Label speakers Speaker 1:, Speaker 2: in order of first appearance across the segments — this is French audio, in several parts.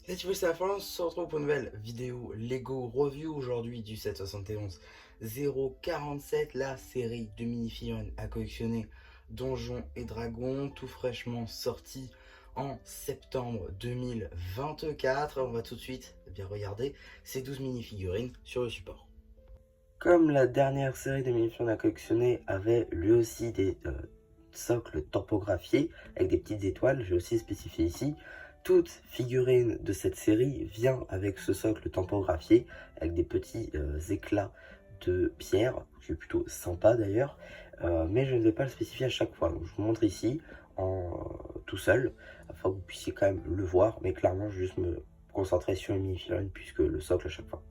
Speaker 1: Et tu veux c'est la France, on se retrouve pour une nouvelle vidéo Lego Review aujourd'hui du 771 047, la série de mini-figurines à collectionner Donjons et Dragons, tout fraîchement sorti en septembre 2024. On va tout de suite bien regarder ces 12 mini-figurines sur le support. Comme la dernière série de mini-figurines à collectionner avait lui aussi des socles topographiés avec des petites étoiles, j'ai aussi spécifié ici, toute figurine de cette série vient avec ce socle tampographié avec des petits éclats de pierre, qui est plutôt sympa d'ailleurs, mais je ne vais pas le spécifier à chaque fois. Donc je vous montre ici tout seul, afin que vous puissiez quand même le voir, mais clairement je vais juste me concentrer sur les mini-figurines puisque le socle à chaque fois.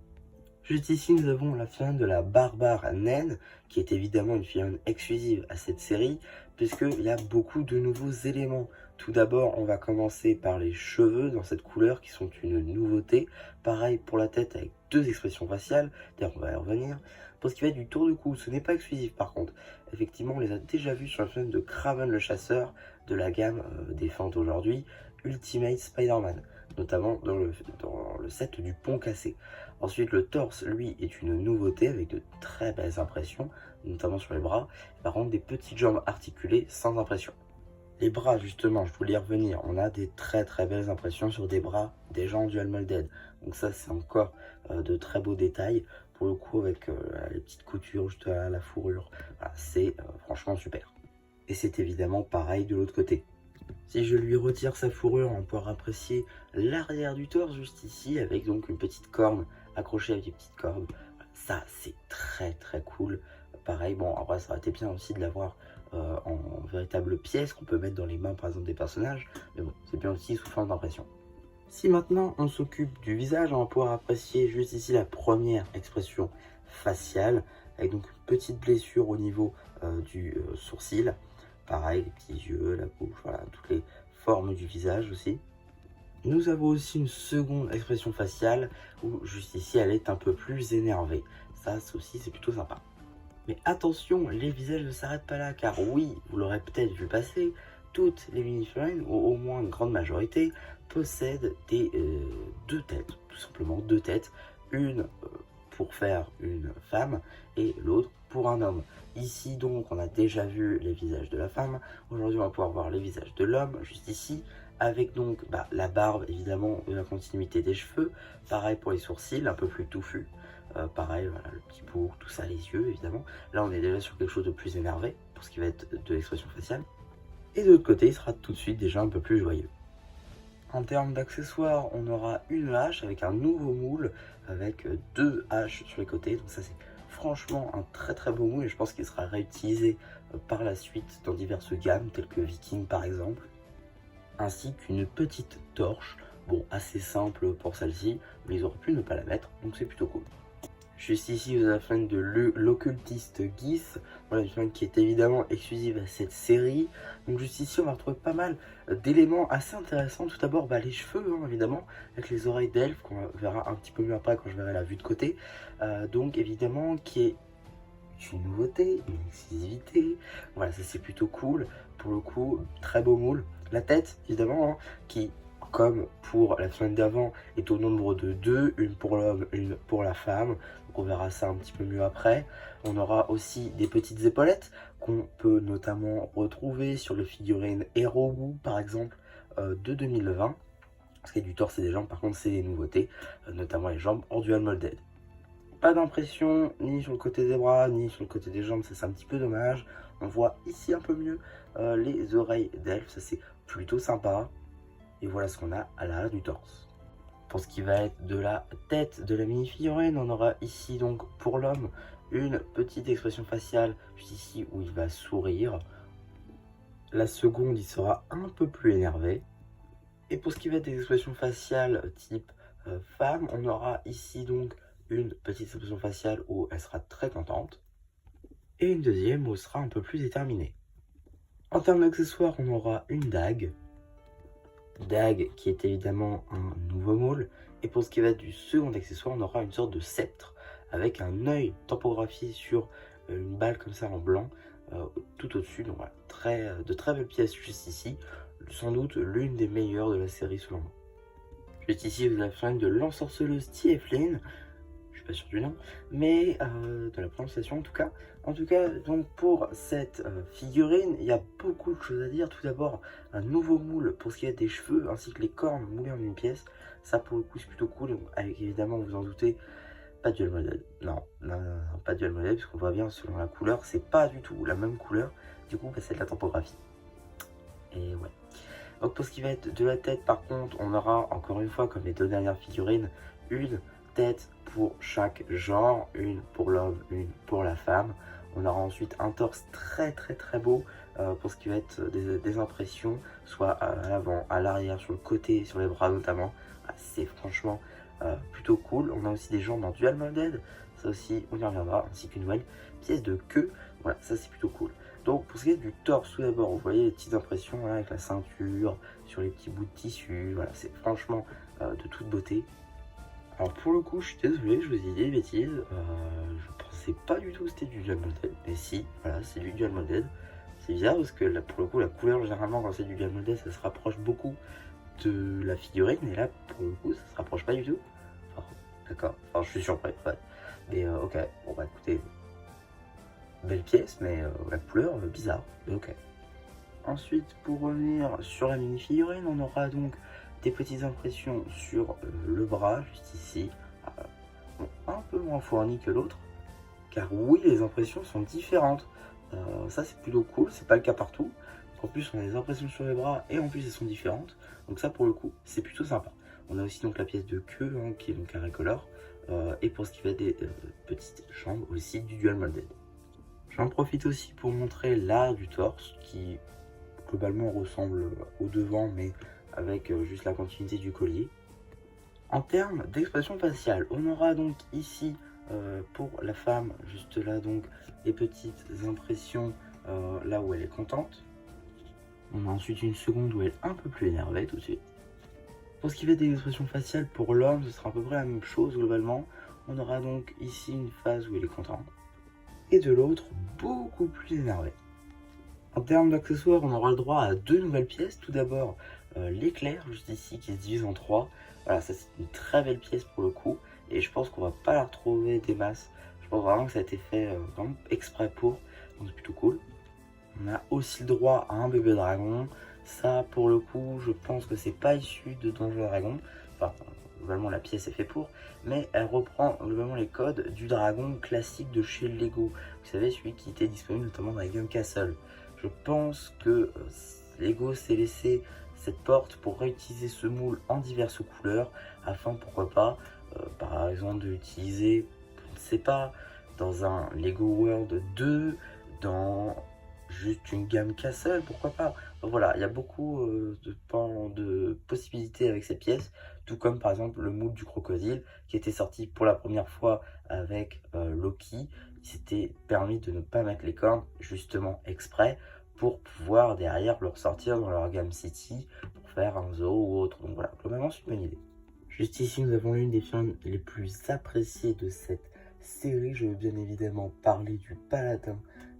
Speaker 1: Juste ici, nous avons la figurine de la Barbare Naine, qui est évidemment une figurine exclusive à cette série, puisqu'il y a beaucoup de nouveaux éléments. Tout d'abord, on va commencer par les cheveux dans cette couleur, qui sont une nouveauté. Pareil pour la tête, avec deux expressions faciales, d'ailleurs on va y revenir. Pour ce qui va être du tour de cou, ce n'est pas exclusif par contre. Effectivement, on les a déjà vus sur la figurine de Kraven le Chasseur, de la gamme défunte aujourd'hui, Ultimate Spider-Man, notamment dans le set du Pont Cassé. Ensuite, le torse, lui, est une nouveauté avec de très belles impressions, notamment sur les bras. Par contre, des petites jambes articulées sans impression. Les bras, justement, je voulais y revenir. On a des très belles impressions sur des bras des gens dual molded. Donc ça, c'est encore de très beaux détails. Pour le coup, avec les petites coutures juste à la fourrure. Voilà, c'est franchement super. Et c'est évidemment pareil de l'autre côté. Si je lui retire sa fourrure, on pourra apprécier l'arrière du torse juste ici, avec donc une petite corne accrochée avec des petites cordes. Ça, c'est très cool. Pareil, bon, après, ça aurait été bien aussi de l'avoir en véritable pièce qu'on peut mettre dans les mains, par exemple, des personnages. Mais bon, c'est bien aussi sous forme d'impression. Si maintenant on s'occupe du visage, on va pouvoir apprécier juste ici la première expression faciale, avec donc une petite blessure au niveau du sourcil. Pareil, les petits yeux, la bouche, voilà, toutes les formes du visage aussi. Nous avons aussi une seconde expression faciale, où juste ici elle est un peu plus énervée. Ça aussi c'est plutôt sympa. Mais attention, les visages ne s'arrêtent pas là, car oui, vous l'aurez peut-être vu passer, toutes les mini-figurines, ou au moins une grande majorité, possèdent deux têtes, tout simplement deux têtes, une pour faire une femme et l'autre pour un homme. Ici donc on a déjà vu les visages de la femme, aujourd'hui on va pouvoir voir les visages de l'homme, juste ici, avec donc la barbe évidemment de la continuité des cheveux, pareil pour les sourcils, un peu plus touffus. Pareil, voilà, le petit bourg, tout ça, les yeux évidemment. Là, on est déjà sur quelque chose de plus énervé pour ce qui va être de l'expression faciale. Et de l'autre côté, il sera tout de suite déjà un peu plus joyeux. En termes d'accessoires, on aura une hache avec un nouveau moule avec deux haches sur les côtés. Donc ça, c'est franchement un très beau moule et je pense qu'il sera réutilisé par la suite dans diverses gammes telles que Viking par exemple. Ainsi qu'une petite torche, bon, assez simple pour celle-ci, mais ils auraient pu ne pas la mettre, donc c'est plutôt cool. Juste ici, vous avez la figurine de l'occultiste Geese, voilà, une figurine qui est évidemment exclusive à cette série. Donc juste ici, on va retrouver pas mal d'éléments assez intéressants. Tout d'abord, les cheveux, hein, évidemment, avec les oreilles d'elfe, qu'on verra un petit peu mieux après quand je verrai la vue de côté. Donc évidemment, qui est une nouveauté, une exclusivité. Voilà, ça c'est plutôt cool. Pour le coup, très beau moule. La tête, évidemment, hein, qui, comme pour la semaine d'avant, est au nombre de deux, une pour l'homme, une pour la femme. Donc on verra ça un petit peu mieux après. On aura aussi des petites épaulettes qu'on peut notamment retrouver sur les figurines Herogu, par exemple, de 2020. Ce qui est du torse et des jambes, par contre, c'est les nouveautés, notamment les jambes en dual molded. Pas d'impression ni sur le côté des bras ni sur le côté des jambes, ça c'est un petit peu dommage. On voit ici un peu mieux les oreilles d'elfe, ça c'est plutôt sympa. Et voilà ce qu'on a à l'arrière du torse. Pour ce qui va être de la tête de la mini-figurine, on aura ici donc pour l'homme une petite expression faciale juste ici où il va sourire. La seconde, il sera un peu plus énervé. Et pour ce qui va être des expressions faciales type femme, on aura ici donc une petite expression faciale où elle sera très contente, et une deuxième où elle sera un peu plus déterminée. En termes d'accessoires, on aura une dague qui est évidemment un nouveau moule, et pour ce qui va être du second accessoire, on aura une sorte de sceptre avec un œil tampographié sur une balle comme ça en blanc, tout au-dessus. Donc voilà, de très belles pièces juste ici, sans doute l'une des meilleures de la série selon moi. Juste ici, vous avez la figurine de l'ensorceleuse Tiefling. Je suis pas sûr du nom, mais de la prononciation en tout cas. En tout cas, donc pour cette figurine, il y a beaucoup de choses à dire. Tout d'abord, un nouveau moule pour ce qui est des cheveux ainsi que les cornes moulées en une pièce. Ça, pour le coup, c'est plutôt cool. Avec évidemment, vous en doutez, pas de dual model. Non, non, non, non, pas de dual model, parce qu'on voit bien selon la couleur, c'est pas du tout la même couleur. Du coup, bah, c'est de la topographie. Et ouais. Donc pour ce qui va être de la tête, par contre, on aura encore une fois, comme les deux dernières figurines, une tête pour chaque genre, une pour l'homme, une pour la femme. On aura ensuite un torse très très très beau pour ce qui va être des impressions, soit à l'avant, à l'arrière, sur le côté, sur les bras notamment. Ah, c'est franchement plutôt cool. On a aussi des jambes en dual molded, ça aussi on y reviendra, ainsi qu'une nouvelle pièce de queue. Voilà, ça c'est plutôt cool. Donc pour ce qui est du torse, tout d'abord, vous voyez les petites impressions voilà, avec la ceinture, sur les petits bouts de tissu, voilà, c'est franchement de toute beauté. Alors pour le coup, je suis désolé, je vous ai dit des bêtises, je pensais pas du tout que c'était du dual molded, mais si, voilà, c'est du dual molded. C'est bizarre parce que là, pour le coup, la couleur, généralement, quand c'est du dual molded, ça se rapproche beaucoup de la figurine, et là, pour le coup, ça se rapproche pas du tout. Enfin, d'accord, enfin, je suis surpris, ouais. Mais ok, bon bah écoutez, belle pièce, mais la couleur, bizarre, mais ok. Ensuite, pour revenir sur la mini-figurine, on aura donc des petites impressions sur le bras, juste ici. Bon, un peu moins fourni que l'autre, car oui, les impressions sont différentes. Ça, c'est plutôt cool, c'est pas le cas partout. En plus, on a des impressions sur les bras et en plus, elles sont différentes. Donc ça, pour le coup, c'est plutôt sympa. On a aussi donc la pièce de queue, hein, qui est donc carré color. Et pour ce qui va être des petites jambes aussi du dual molded. J'en profite aussi pour montrer l'arrière du torse qui globalement ressemble au devant mais avec juste la continuité du collier. En termes d'expression faciale, on aura donc ici pour la femme, juste là donc les petites impressions là où elle est contente. On a ensuite une seconde où elle est un peu plus énervée tout de suite. Pour ce qui fait des expressions faciales pour l'homme, ce sera à peu près la même chose globalement. On aura donc ici une phase où elle est contente et de l'autre beaucoup plus énervée. En termes d'accessoires, on aura le droit à deux nouvelles pièces. Tout d'abord, l'éclair, juste ici, qui se divise en trois. Voilà, ça c'est une très belle pièce pour le coup. Et je pense qu'on va pas la retrouver des masses. Je pense vraiment que ça a été fait vraiment exprès pour. Donc c'est plutôt cool. On a aussi le droit à un bébé dragon. Ça, pour le coup, je pense que c'est pas issu de Donjons et Dragons. Enfin, globalement, la pièce est faite pour. Mais elle reprend globalement les codes du dragon classique de chez Lego. Vous savez, celui qui était disponible notamment dans la Game Castle. Je pense que Lego s'est laissé cette porte pour réutiliser ce moule en diverses couleurs afin, pourquoi pas, par exemple, de l'utiliser, je ne sais pas, dans un Lego World 2, dans juste une gamme Castle, pourquoi pas. Donc voilà, il y a beaucoup de possibilités avec ces pièces, tout comme par exemple le moule du crocodile qui était sorti pour la première fois avec Loki. Il s'était permis de ne pas mettre les cornes justement exprès pour pouvoir derrière le ressortir dans leur gamme City pour faire un zoo ou autre. Donc voilà, globalement c'est une bonne idée. Juste ici nous avons l'une des films les plus appréciées de cette série. Je veux bien évidemment parler du Paladin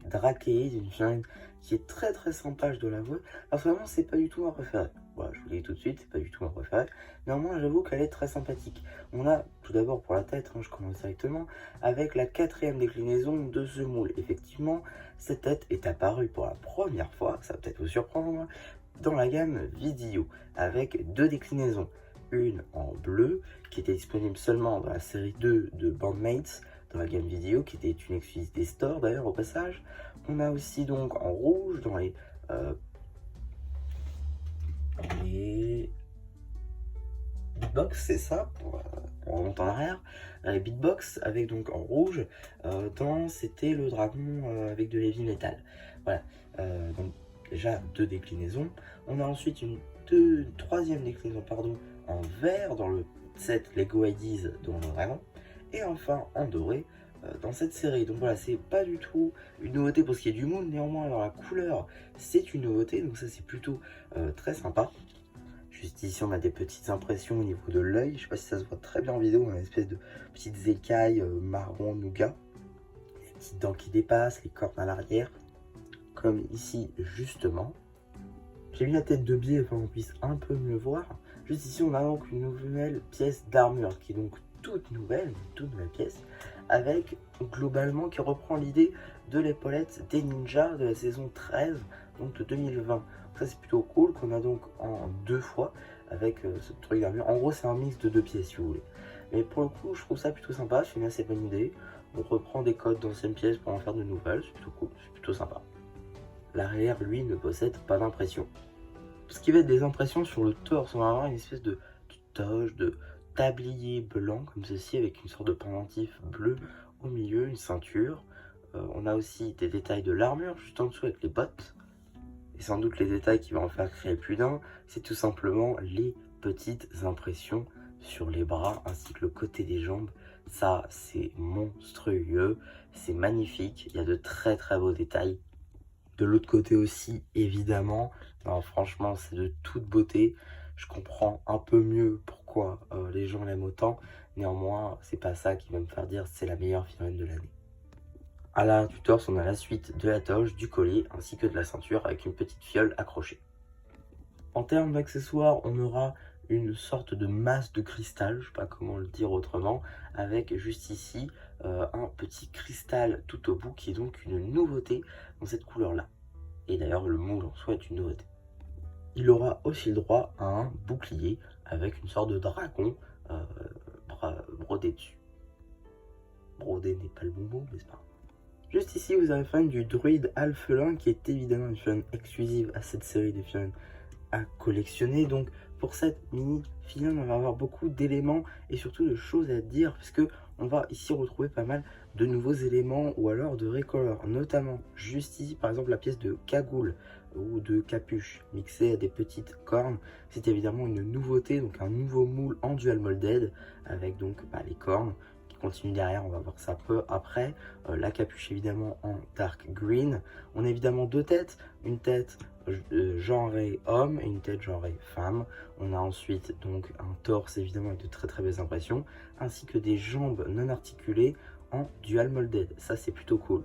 Speaker 1: Drakeid, une figurine qui est très très sympa, je dois l'avouer. Alors vraiment c'est pas du tout ma préférée. Voilà, je vous le dis tout de suite, c'est pas du tout ma préférée. Néanmoins j'avoue qu'elle est très sympathique. On a tout d'abord pour la tête, hein, je commence directement, avec la quatrième déclinaison de ce moule. Effectivement, cette tête est apparue pour la première fois, ça va peut-être vous surprendre, dans la gamme vidéo, avec deux déclinaisons. Une en bleu, qui était disponible seulement dans la série 2 de Bandmates, dans la gamme vidéo, qui était une exclusivité store d'ailleurs au passage. On a aussi donc en rouge dans les beatbox, c'est ça, on remonte en arrière, les beatbox avec donc en rouge, c'était le dragon avec de l'heavy metal. Voilà, donc déjà deux déclinaisons. On a ensuite une troisième déclinaison pardon, en vert dans le set Lego IDs dans le dragon, et enfin en doré dans cette série. Donc voilà, c'est pas du tout une nouveauté pour ce qui est du monde, néanmoins alors la couleur c'est une nouveauté, donc ça c'est plutôt très sympa. Juste ici on a des petites impressions au niveau de l'œil, je sais pas si ça se voit très bien en vidéo, on a une espèce de petites écailles marron nougat, les petites dents qui dépassent, les cornes à l'arrière, comme ici justement. J'ai mis la tête de biais afin qu'on puisse un peu mieux voir. Juste ici, on a donc une nouvelle pièce d'armure qui est donc toute nouvelle pièce, avec globalement qui reprend l'idée de l'épaulette des ninjas de la saison 13, donc de 2020. Donc ça c'est plutôt cool, qu'on a donc en 2 fois avec ce truc d'armure. En gros c'est un mix de 2 pièces si vous voulez. Mais pour le coup je trouve ça plutôt sympa, c'est une assez bonne idée. On reprend des codes d'anciennes pièces pour en faire de nouvelles, c'est plutôt cool, c'est plutôt sympa. L'arrière lui ne possède pas d'impression. Ce qui va être des impressions sur le torse, on va avoir une espèce de toge, de tablier blanc comme ceci avec une sorte de pendentif bleu au milieu, une ceinture. On a aussi des détails de l'armure juste en dessous avec les bottes. Et sans doute les détails qui vont en faire créer plus d'un, c'est tout simplement les petites impressions sur les bras ainsi que le côté des jambes. Ça c'est monstrueux, c'est magnifique, il y a de très très beaux détails. De l'autre côté aussi, évidemment, non, franchement, c'est de toute beauté. Je comprends un peu mieux pourquoi les gens l'aiment autant. Néanmoins, c'est pas ça qui va me faire dire c'est la meilleure figurine de l'année. À l'arrière du torse, on a la suite de la toge, du collier, ainsi que de la ceinture avec une petite fiole accrochée. En termes d'accessoires, on aura une sorte de masse de cristal, je sais pas comment le dire autrement, avec juste ici un petit cristal tout au bout qui est donc une nouveauté dans cette couleur-là. Et d'ailleurs, le moule en soi est une nouveauté. Il aura aussi le droit à un bouclier avec une sorte de dragon brodé dessus. Brodé n'est pas le bon mot, mais c'est pas grave. Juste ici, vous avez fan du druide alphelin qui est évidemment une figurine exclusive à cette série de figurines à collectionner. Donc pour cette mini figurine, on va avoir beaucoup d'éléments et surtout de choses à dire puisque on va ici retrouver pas mal de nouveaux éléments ou alors de recolor, notamment juste ici par exemple la pièce de cagoule ou de capuche mixée à des petites cornes. C'est évidemment une nouveauté, donc un nouveau moule en dual molded avec donc les cornes qui continuent derrière, on va voir ça peu après. La capuche évidemment en dark green. On a évidemment 2 têtes, une tête genrée homme et une tête genrée femme. On a ensuite donc un torse évidemment avec de très très belles impressions, ainsi que des jambes non articulées en dual molded. Ça c'est plutôt cool.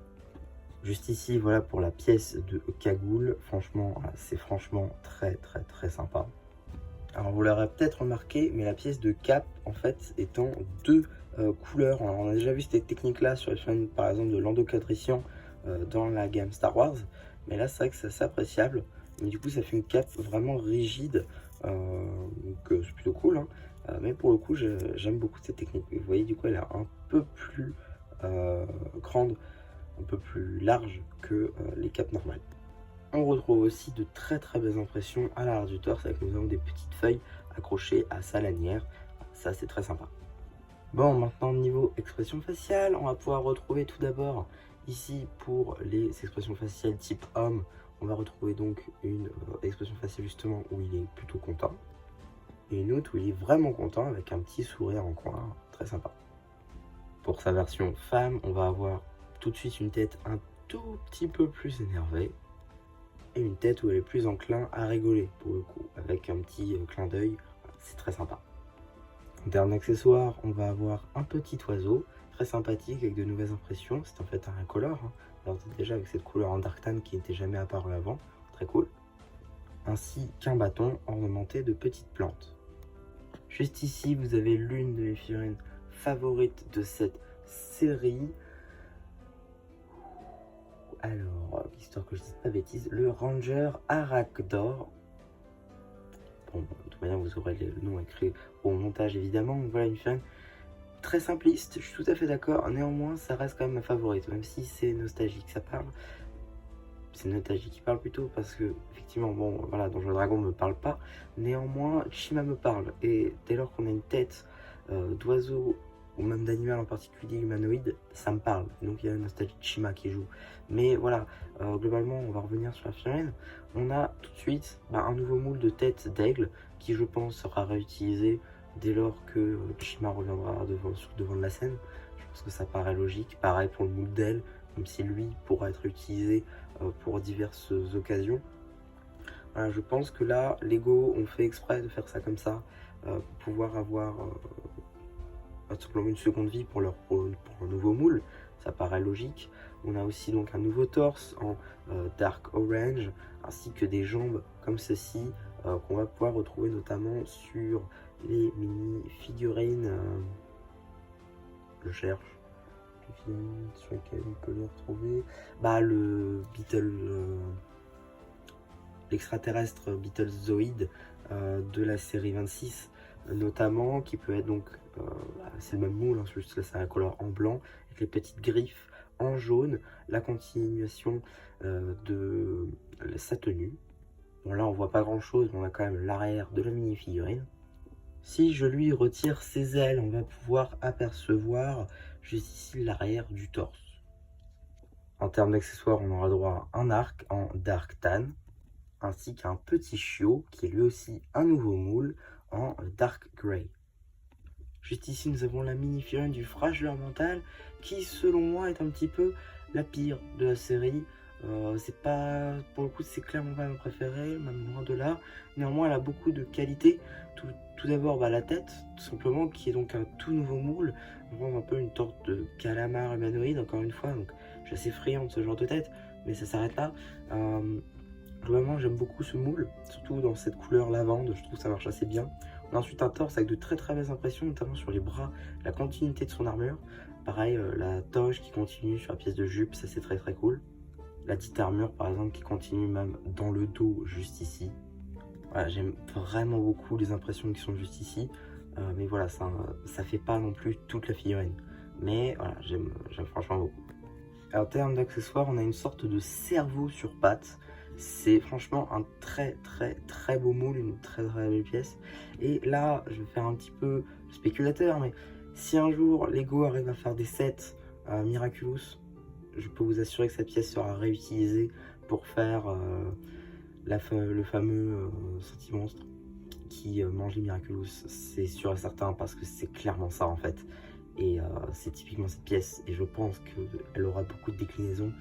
Speaker 1: Juste ici, voilà pour la pièce de cagoule. Franchement, c'est franchement très très très sympa. Alors vous l'aurez peut-être remarqué, mais la pièce de cap en fait est en 2 couleurs. Alors, on a déjà vu cette technique là sur les figurines par exemple de Lando Calrissian dans la gamme Star Wars. Mais là, c'est vrai que c'est assez appréciable. Mais du coup, ça fait une cape vraiment rigide. Donc, c'est plutôt cool. Hein. Mais pour le coup, j'aime beaucoup cette technique. Vous voyez, du coup, elle est un peu plus grande, un peu plus large que les capes normales. On retrouve aussi de très très belles impressions à l'arrière du torse avec nous avons des petites feuilles accrochées à sa lanière. Ça, c'est très sympa. Bon, maintenant, niveau expression faciale, on va pouvoir retrouver tout d'abord ici pour les expressions faciales type homme, on va retrouver donc une expression faciale justement où il est plutôt content. Et une autre où il est vraiment content avec un petit sourire en coin, très sympa. Pour sa version femme, on va avoir tout de suite une tête un tout petit peu plus énervée. Et une tête où elle est plus enclin à rigoler pour le coup, avec un petit clin d'œil, c'est très sympa. En termes d'accessoires, on va avoir un petit oiseau, très sympathique avec de nouvelles impressions, c'est en fait un incolore, hein. Alors déjà avec cette couleur en dark tan qui n'était jamais apparue avant, très cool. Ainsi qu'un bâton ornementé de petites plantes. Juste ici, vous avez l'une de mes figurines favorites de cette série. Alors, histoire que je dise pas bêtise, le Ranger Arakdor. Bon, de toute manière, vous aurez le nom écrit au montage évidemment. Donc voilà, une figurine très simpliste, je suis tout à fait d'accord. Néanmoins, ça reste quand même ma favorite, même si c'est nostalgique. Ça parle. C'est nostalgique qui parle plutôt parce que, effectivement, bon, voilà, Donjons et Dragons me parle pas. Néanmoins, Chima me parle. Et dès lors qu'on a une tête d'oiseau ou même d'animal en particulier humanoïde, ça me parle. Donc il y a la nostalgie de Chima qui joue. Mais voilà, globalement, on va revenir sur la figurine. On a tout de suite un nouveau moule de tête d'aigle qui, je pense, sera réutilisé dès lors que Chima reviendra devant la scène. Je pense que ça paraît logique. Pareil pour le moule d'aile, même si lui pourra être utilisé pour diverses occasions. Voilà, je pense que là, Lego ont fait exprès de faire ça comme ça pour pouvoir avoir tout simplement une seconde vie pour un nouveau moule. Ça paraît logique. On a aussi donc un nouveau torse en dark orange ainsi que des jambes comme ceci
Speaker 2: qu'on va pouvoir retrouver notamment sur les mini figurines. Je cherche les figurines sur lesquelles on peut les retrouver. Bah, le Beetle, l'extraterrestre Beetlezoid de la série 26, notamment, qui peut être donc, c'est le même moule, hein, juste là c'est un couleur en blanc, avec les petites griffes en jaune, la continuation de sa tenue. Bon, là on voit pas grand chose, mais on a quand même l'arrière de la mini-figurine. Si je lui retire ses ailes, on va pouvoir apercevoir juste ici l'arrière du torse. En termes d'accessoires, on aura droit à un arc en Dark Tan, ainsi qu'un petit chiot qui est lui aussi un nouveau moule en Dark Grey. Juste ici, nous avons la mini-figurine du Frageur Mental, qui selon moi est un petit peu la pire de la série. C'est pas, pour le coup, c'est clairement pas ma préférée, même loin de là. Néanmoins, elle a beaucoup de qualités. Tout d'abord, la tête, tout simplement, qui est donc un tout nouveau moule. On voit un peu une sorte de calamar humanoïde, encore une fois. Donc, je suis assez friand de ce genre de tête, mais ça s'arrête là. Globalement, j'aime beaucoup ce moule, surtout dans cette couleur lavande. Je trouve que ça marche assez bien. On a ensuite un torse avec de très belles impressions, notamment sur les bras, la continuité de son armure. Pareil, la toge qui continue sur la pièce de jupe, ça c'est très cool. La dite armure par exemple qui continue même dans le dos juste ici. Voilà, j'aime vraiment beaucoup les impressions qui sont juste ici. Mais voilà, ça fait pas non plus toute la figurine. Mais voilà, j'aime franchement beaucoup. Et en termes d'accessoires, on a une sorte de cerveau sur pattes. C'est franchement un très beau moule, une très belle pièce. Et là, je vais faire un petit peu spéculateur, mais si un jour Lego arrive à faire des sets Miraculous, je peux vous assurer que cette pièce sera réutilisée pour faire le fameux Sentimonstre qui mange les Miraculous. C'est sûr et certain parce que c'est clairement ça en fait. Et c'est typiquement cette pièce. Et je pense qu'elle aura beaucoup de déclinaisons,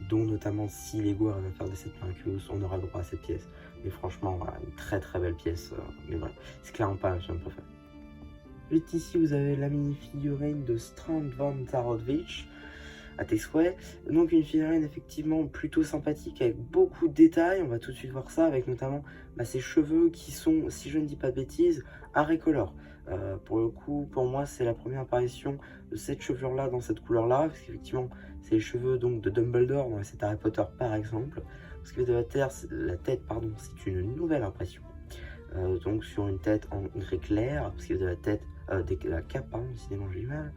Speaker 2: dont notamment si Lego arrive à faire des sets Miraculous, on aura le droit à cette pièce. Mais franchement, voilà, une très belle pièce. Mais voilà, c'est clairement pas la que préfère. Juste ici, vous avez la mini-figurine de Strand van Zarodwich, à tes souhaits. Donc une figurine effectivement plutôt sympathique, avec beaucoup de détails. On va tout de suite voir ça, avec notamment ses cheveux qui sont, si je ne dis pas de bêtises, Aricolor. Pour le coup, pour moi, c'est la première apparition de cette chevelure-là dans cette couleur-là, parce qu'effectivement, c'est les cheveux donc de Dumbledore dans cet Harry Potter par exemple. Parce que de la tête, c'est une nouvelle impression. Donc sur une tête en gris clair, parce que de la tête, la cape, pardon, décidément j'ai du mal.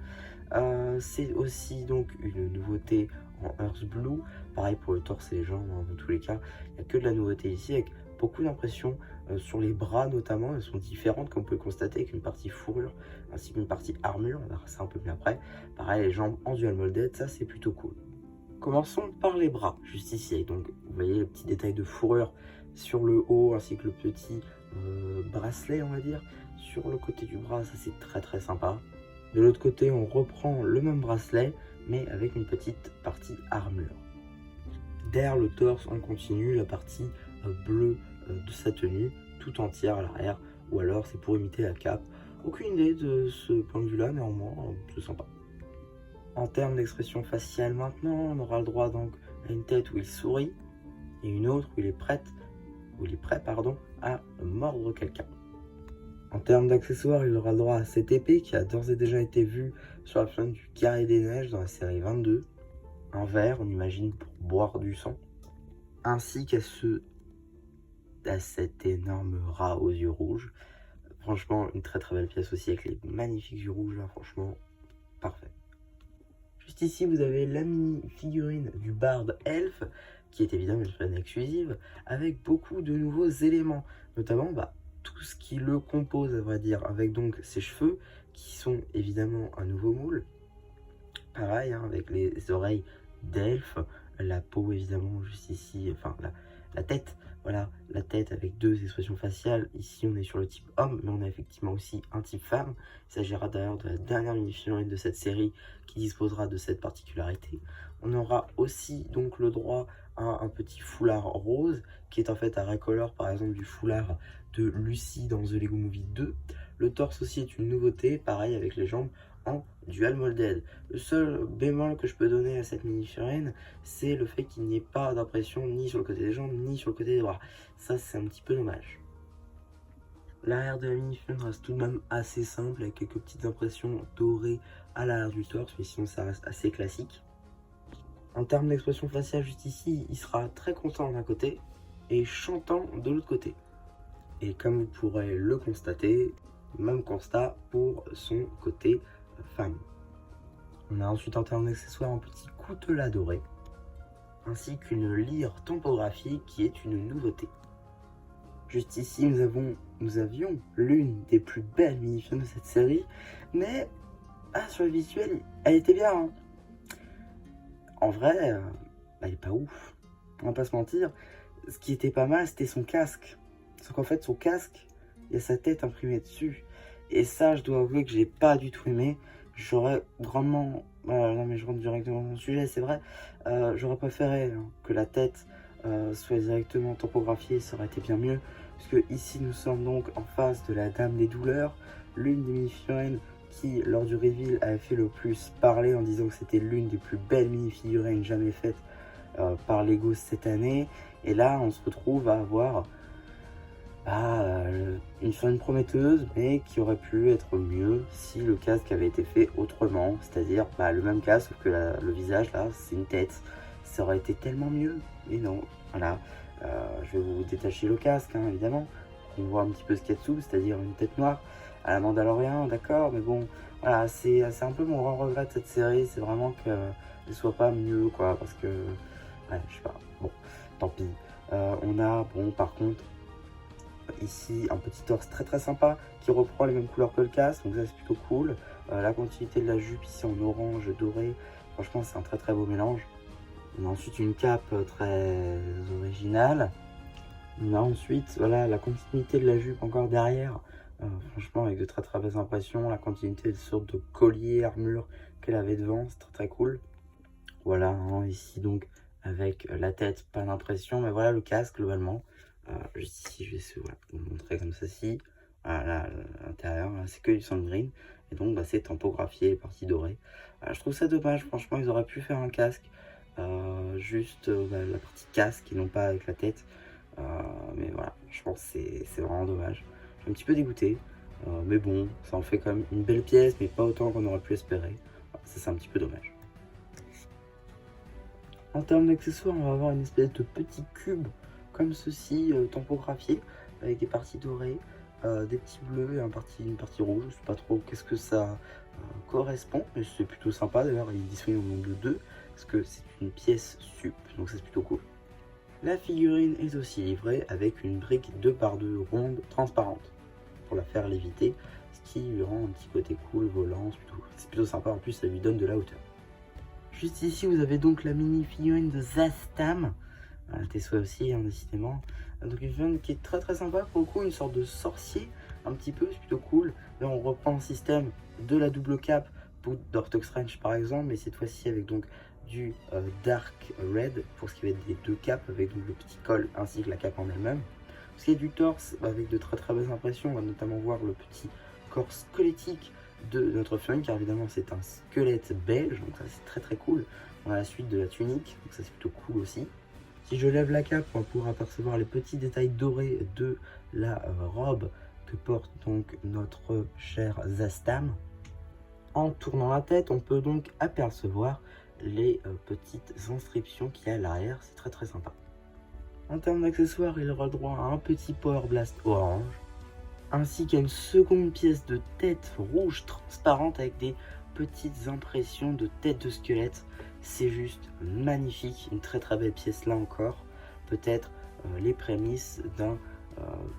Speaker 2: C'est aussi donc une nouveauté en Earth Blue, pareil pour le torse et les jambes, hein, dans tous les cas, il n'y a que de la nouveauté ici, avec beaucoup d'impressions sur les bras notamment. Elles sont différentes comme vous pouvez le constater, avec une partie fourrure ainsi qu'une partie armure, on verra ça un peu plus après. Pareil, les jambes en dual molded, ça c'est plutôt cool. Commençons par les bras, juste ici, donc vous voyez le petit détail de fourrure sur le haut ainsi que le petit bracelet, on va dire, sur le côté du bras, ça c'est très sympa. De l'autre côté, on reprend le même bracelet, mais avec une petite partie armure. Derrière le torse, on continue la partie bleue de sa tenue, tout entière à l'arrière, ou alors c'est pour imiter la cape. Aucune idée de ce point de vue-là, néanmoins, c'est sympa. En termes d'expression faciale maintenant, on aura le droit donc à une tête où il sourit, et une autre où il est prêt, à mordre quelqu'un. En termes d'accessoires, il aura le droit à cette épée qui a d'ores et déjà été vue sur la fin du Guerrier des Neiges dans la série 22. Un verre, on imagine, pour boire du sang. Ainsi qu'à cet énorme rat aux yeux rouges. Franchement, une très belle pièce aussi avec les magnifiques yeux rouges là, franchement, parfait. Juste ici, vous avez la mini-figurine du barde elfe, qui est évidemment une figurine exclusive, avec beaucoup de nouveaux éléments, notamment tout ce qui le compose, à vrai dire, avec donc ses cheveux, qui sont évidemment un nouveau moule. Pareil, hein, avec les oreilles d'elfe, la peau évidemment juste ici, enfin la tête, voilà, la tête avec deux expressions faciales. Ici on est sur le type homme, mais on a effectivement aussi un type femme. Il s'agira d'ailleurs de la dernière mini-figurine de cette série qui disposera de cette particularité. On aura aussi donc le droit à un petit foulard rose, qui est en fait un recolor par exemple du foulard de Lucy dans The Lego Movie 2. Le torse aussi est une nouveauté, pareil avec les jambes en dual molded. Le seul bémol que je peux donner à cette mini-figurine, c'est le fait qu'il n'y ait pas d'impression ni sur le côté des jambes ni sur le côté des bras. Ça c'est un petit peu dommage. L'arrière de la minifigurine reste tout de même assez simple avec quelques petites impressions dorées à l'arrière du torse, mais sinon ça reste assez classique. En termes d'expression faciale, juste ici, il sera très content d'un côté et chantant de l'autre côté. Et comme vous pourrez le constater, même constat pour son côté femme. On a ensuite en termes d'accessoires un petit coutelas doré, ainsi qu'une lyre tampographiée qui est une nouveauté. Juste ici, nous avions l'une des plus belles minifigurines de cette série, mais sur le visuel, elle était bien. Hein. En vrai, elle est pas ouf. On va pas se mentir. Ce qui était pas mal, c'était son casque. Sauf qu'en fait, son casque, il y a sa tête imprimée dessus. Et ça, je dois avouer que je l'ai pas du tout aimé. J'aurais grandement... non mais je rentre directement dans le sujet, c'est vrai. J'aurais préféré que la tête soit directement tampographiée, ça aurait été bien mieux. Parce que ici, nous sommes donc en face de la Dame des Douleurs, l'une des minifigurines qui, lors du reveal, avait fait le plus parler en disant que c'était l'une des plus belles minifigurines jamais faites par Lego cette année. Et là, on se retrouve à avoir une figurine prometteuse, mais qui aurait pu être mieux si le casque avait été fait autrement. C'est-à-dire le même casque, sauf que le visage, là, c'est une tête. Ça aurait été tellement mieux, mais non. Voilà. Je vais vous détacher le casque, hein, évidemment. On voit un petit peu ce qu'il y a dessous, c'est-à-dire une tête noire à la Mandalorian, d'accord, mais bon, voilà, c'est un peu mon grand regret de cette série, c'est vraiment qu'elle soit pas mieux, quoi, parce que, ouais, je sais pas, bon, tant pis. On a, bon, par contre, ici, un petit torse très très sympa, qui reprend les mêmes couleurs que le casque, donc ça c'est plutôt cool. La continuité de la jupe ici en orange doré, franchement c'est un très très beau mélange. On a ensuite une cape très originale. On a ensuite voilà, la continuité de la jupe encore derrière. Franchement avec de très très belles impressions. La continuité de sorte de collier, armure qu'elle avait devant, c'est très très cool. Voilà, hein, ici donc avec la tête, pas d'impression. Mais voilà le casque globalement. Juste ici, je vais vous le montrer comme ceci. Voilà, à l'intérieur, c'est que du sand green. Et donc c'est tampographié, partie dorée. Je trouve ça dommage, franchement ils auraient pu faire un casque. Juste la partie casque et non pas avec la tête, mais voilà, je pense que c'est vraiment dommage. Je suis un petit peu dégoûté, mais bon, ça en fait quand même une belle pièce, mais pas autant qu'on aurait pu espérer. Voilà, ça c'est un petit peu dommage. En termes d'accessoires, on va avoir une espèce de petit cube comme ceci, tampographié, avec des parties dorées, des petits bleus et une partie rouge. Je sais pas trop qu'est-ce que ça correspond, mais c'est plutôt sympa. D'ailleurs, il est disponible au nombre de 2, parce que c'est une pièce sup, donc c'est plutôt cool. La figurine est aussi livrée avec une brique 2x2 ronde transparente, pour la faire léviter, ce qui lui rend un petit côté cool, volant, c'est plutôt sympa, en plus ça lui donne de la hauteur. Juste ici, vous avez donc la mini figurine de Zastam, tes souhaits aussi, hein, décidément. Donc une figurine qui est très très sympa, pour le coup, une sorte de sorcier, un petit peu, c'est plutôt cool. Là on reprend le système de la double cape pour Doctor Strange par exemple, mais cette fois-ci avec donc du Dark Red pour ce qui va être des deux capes, avec donc le petit col ainsi que la cape en elle-même. Pour ce qui est du torse, avec de très très belles impressions, on va notamment voir le petit corps squelettique de notre figurine, car évidemment c'est un squelette belge, donc ça c'est très très cool. On a la suite de la tunique, donc ça c'est plutôt cool aussi. Si je lève la cape, on va pouvoir apercevoir les petits détails dorés de la robe que porte donc notre cher Zastam. En tournant la tête, on peut donc apercevoir les petites inscriptions qu'il y a à l'arrière, c'est très très sympa. En termes d'accessoires, il aura droit à un petit Power Blast orange, ainsi qu'à une seconde pièce de tête rouge transparente avec des petites impressions de tête de squelette. C'est juste magnifique, une très très belle pièce là encore. Peut-être les prémices d'un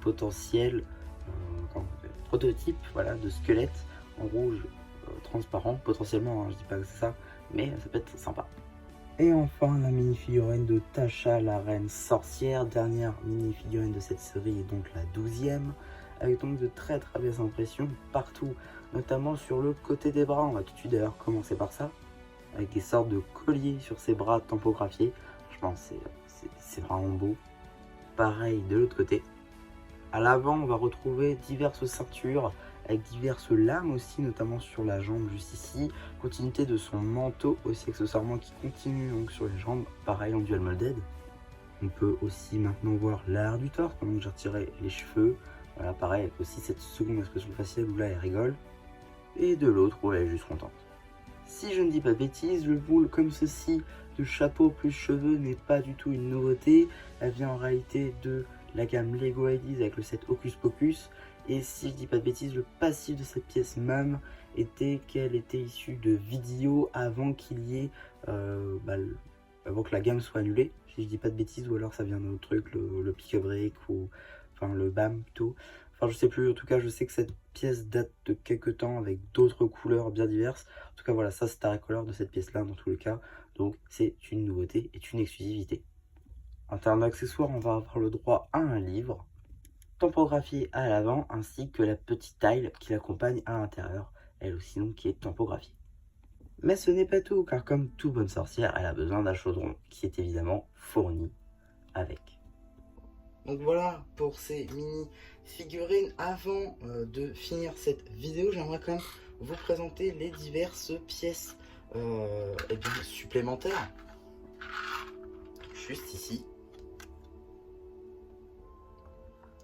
Speaker 2: potentiel prototype, voilà, de squelette en rouge transparent, potentiellement, hein, je dis pas que c'est ça, mais ça peut être sympa. Et enfin la mini-figurine de Tasha, la reine sorcière, dernière mini-figurine de cette série, et donc la 12e, avec donc de très très belles impressions partout, notamment sur le côté des bras. On va tout de suite d'ailleurs commencer par ça, avec des sortes de colliers sur ses bras tampographiés. Franchement c'est vraiment beau. Pareil de l'autre côté. À l'avant, on va retrouver diverses ceintures avec diverses lames aussi, notamment sur la jambe juste ici. Continuité de son manteau aussi accessoirement qui continue donc sur les jambes, pareil en dual molded. On peut aussi maintenant voir l'arrière du torse, pendant que j'ai retiré les cheveux. Voilà, pareil, avec aussi cette seconde expression faciale où là elle rigole, et de l'autre où elle est juste contente. Si je ne dis pas de bêtises, le moule comme ceci de chapeau plus cheveux n'est pas du tout une nouveauté. Elle vient en réalité de la gamme Lego Ideas avec le set Hocus Pocus. Et si je dis pas de bêtises, le passif de cette pièce même était qu'elle était issue de vidéos avant qu'il y ait, avant que la gamme soit annulée. Si je dis pas de bêtises, ou alors ça vient d'un autre truc, le pick break ou enfin le BAM plutôt. Enfin, je sais plus, en tout cas, je sais que cette pièce date de quelques temps avec d'autres couleurs bien diverses. En tout cas, voilà, ça c'est la couleur de cette pièce-là dans tous les cas. Donc, c'est une nouveauté et une exclusivité. En termes d'accessoires, on va avoir le droit à un livre, tampographié à l'avant, ainsi que la petite taille qui l'accompagne à l'intérieur, elle aussi donc qui est tampographiée. Mais ce n'est pas tout, car comme toute bonne sorcière, elle a besoin d'un chaudron, qui est évidemment fourni avec.
Speaker 1: Donc voilà pour ces mini figurines. Avant de finir cette vidéo, j'aimerais quand même vous présenter les diverses pièces supplémentaires. Juste ici.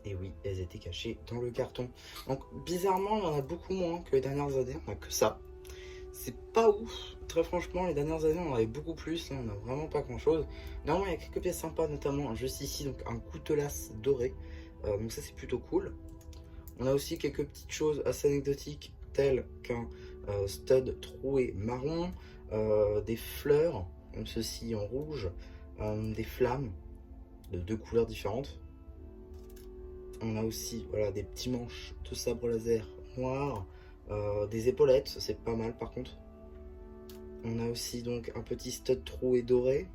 Speaker 1: Et oui, elles étaient cachées dans le carton. Donc bizarrement, il y en a beaucoup moins que les dernières années. On n'a que ça. C'est pas ouf. Très franchement, les dernières années, on en avait beaucoup plus. Là, on n'a vraiment pas grand chose. Néanmoins, il y a quelques pièces sympas, notamment juste ici, donc un coutelas doré. Donc ça, c'est plutôt cool. On a aussi quelques petites choses assez anecdotiques, telles qu'un stud troué marron, des fleurs, comme ceci en rouge, des flammes de 2 couleurs différentes. On a aussi voilà, des petits manches de sabre laser noir, des épaulettes, c'est pas mal par contre. On a aussi donc un petit stud troué doré,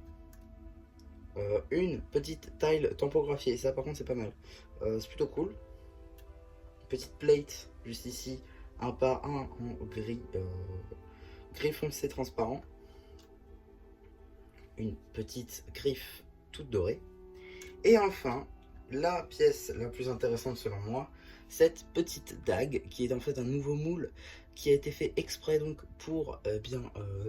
Speaker 1: une petite taille tampographiée, et ça par contre c'est pas mal, c'est plutôt cool. Petite plate juste ici, un par un en gris, gris foncé transparent. Une petite griffe toute dorée. Et enfin, la pièce la plus intéressante selon moi, cette petite dague qui est en fait un nouveau moule qui a été fait exprès donc pour,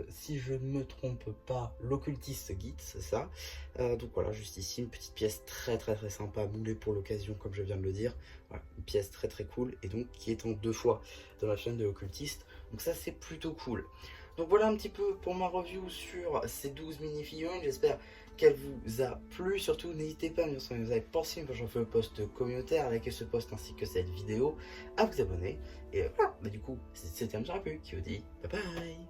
Speaker 1: si je ne me trompe pas, l'occultiste guide, c'est ça. Donc voilà, juste ici, une petite pièce très sympa, moulée pour l'occasion, comme je viens de le dire. Voilà, une pièce très cool, et donc qui est en 2 fois dans la chaîne de l'occultiste. Donc ça, c'est plutôt cool. Donc voilà un petit peu pour ma review sur ces 12 mini-figurines. J'espère qu'elle vous a plu. Surtout, n'hésitez pas à me dire ce que vous avez pensé quand j'en fais le post communautaire, liker ce post ainsi que cette vidéo, à vous abonner. Et voilà, du coup, c'était un petit peu qui vous dit bye bye.